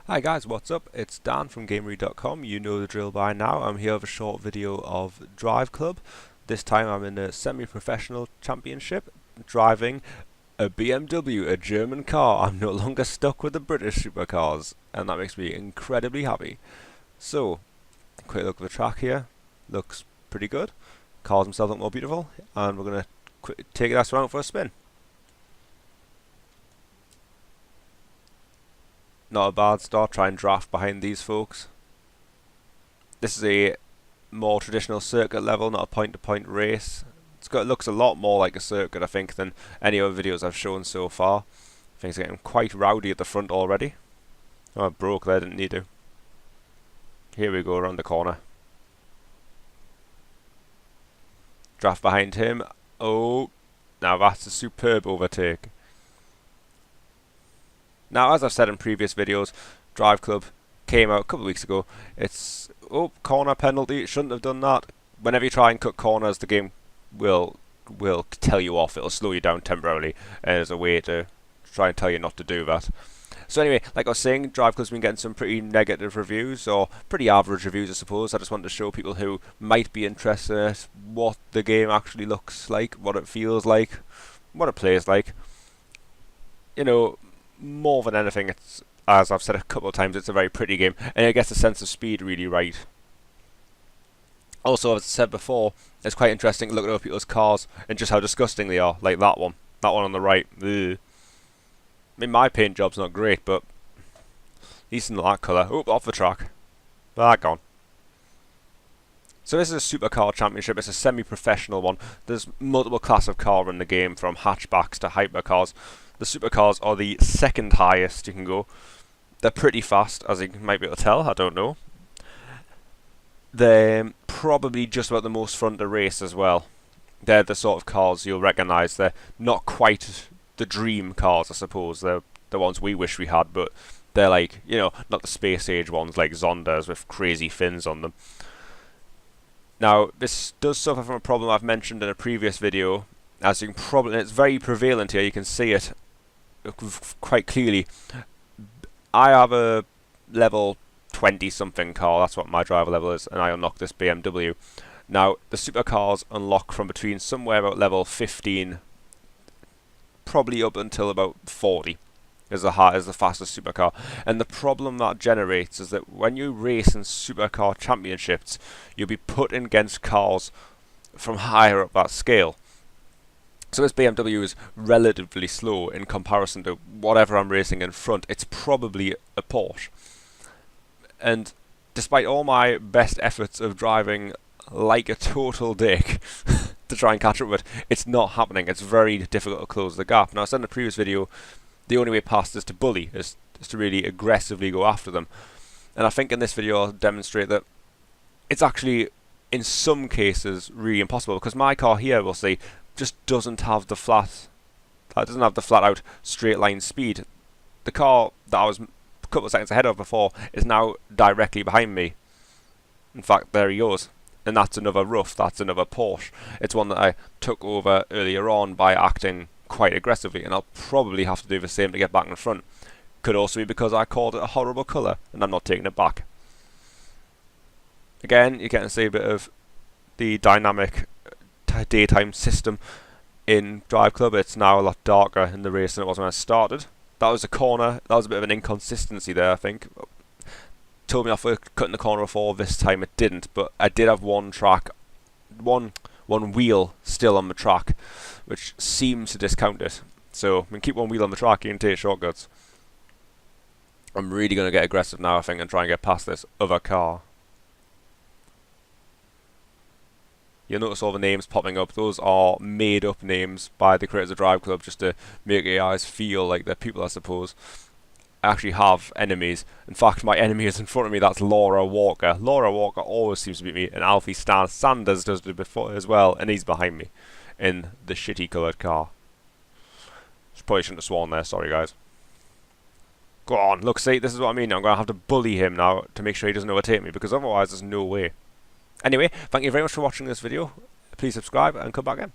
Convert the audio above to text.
Hi guys, what's up? It's Dan from Gamery.com. You know the drill by now. I'm here with a short video of Driveclub. This time I'm in a semi-professional championship, driving a BMW, a German car. I'm no longer stuck with the British supercars, and that makes me incredibly happy. So, quick look at the track here. Looks pretty good. Cars themselves look more beautiful, and we're going to take this around for a spin. Not a bad start, try and draft behind these folks. This is a more traditional circuit level, not a point-to-point race. It looks a lot more like a circuit, I think, than any other videos I've shown so far. Things are getting quite rowdy at the front already. Oh, I broke there, didn't need to. Here we go, around the corner. Draft behind him. Oh, now that's a superb overtake. Now, as I've said in previous videos, Driveclub came out a couple of weeks ago. It's, corner penalty, shouldn't have done that. Whenever you try and cut corners, the game will tell you off. It'll slow you down temporarily as a way to try and tell you not to do that. So anyway, like I was saying, Driveclub's been getting some pretty negative reviews, or pretty average reviews I suppose. I just wanted to show people who might be interested in it what the game actually looks like, what it feels like, what it plays like. You know, more than anything, it's, as I've said a couple of times, it's a very pretty game, and it gets a sense of speed really right. Also, as I said before, it's quite interesting to look at other people's cars and just how disgusting they are, like that one on the right. Ugh. I mean, my paint job's not great, but at least in that colour. Oh, off the track. Gone. So this is a supercar championship. It's a semi-professional one. There's multiple classes of car in the game, from hatchbacks to hypercars. The supercars are the second highest you can go. They're pretty fast, as you might be able to tell, I don't know. They're probably just about the most fun to race as well. They're the sort of cars you'll recognise. They're not quite the dream cars, I suppose. They're the ones we wish we had, but they're like, you know, not the space age ones like Zondas with crazy fins on them. Now, this does suffer from a problem I've mentioned in a previous video. As you can probably, and it's very prevalent here, you can see it quite clearly. I have a level 20 something car, that's what my driver level is, and I unlock this BMW. Now, the supercars unlock from between somewhere about level 15, probably up until about 40, is the fastest supercar. And the problem that generates is that when you race in supercar championships, you'll be put against cars from higher up that scale. So this BMW is relatively slow in comparison to whatever I'm racing in front. It's probably a Porsche. And despite all my best efforts of driving like a total dick to try and catch up with it, it's not happening. It's very difficult to close the gap. Now, I said in the previous video, the only way past is to bully, is to really aggressively go after them. And I think in this video I'll demonstrate that it's actually, in some cases, really impossible, because my car here, we'll see, just doesn't have the flat out straight line speed. The car that I was a couple of seconds ahead of before is now directly behind me. In fact, there he goes. And that's another rough, that's another Porsche. It's one that I took over earlier on by acting quite aggressively, and I'll probably have to do the same to get back in front. Could also be because I called it a horrible colour, and I'm not taking it back. Again, you get to see a bit of the dynamic daytime system in Driveclub. It's now a lot darker in the race than it was when I started. That was a corner. That was a bit of an inconsistency there, I think. Told me off for cutting the corner before. This time it didn't, but I did have one wheel still on the track, which seems to discount it. So we can keep one wheel on the track, you can take shortcuts. I'm really going to get aggressive now, I think, and try and get past this other car. You'll notice all the names popping up. Those are made up names by the creators of Driveclub just to make AIs feel like they're people, I suppose. I actually have enemies. In fact, my enemy is in front of me. That's Laura Walker. Laura Walker always seems to beat me, and Alfie Sanders does it before as well, and he's behind me in the shitty coloured car. Probably shouldn't have sworn there. Sorry, guys. Go on. Look, see, this is what I mean. I'm going to have to bully him now to make sure he doesn't overtake me, because otherwise there's no way. Anyway, thank you very much for watching this video. Please subscribe and come back again.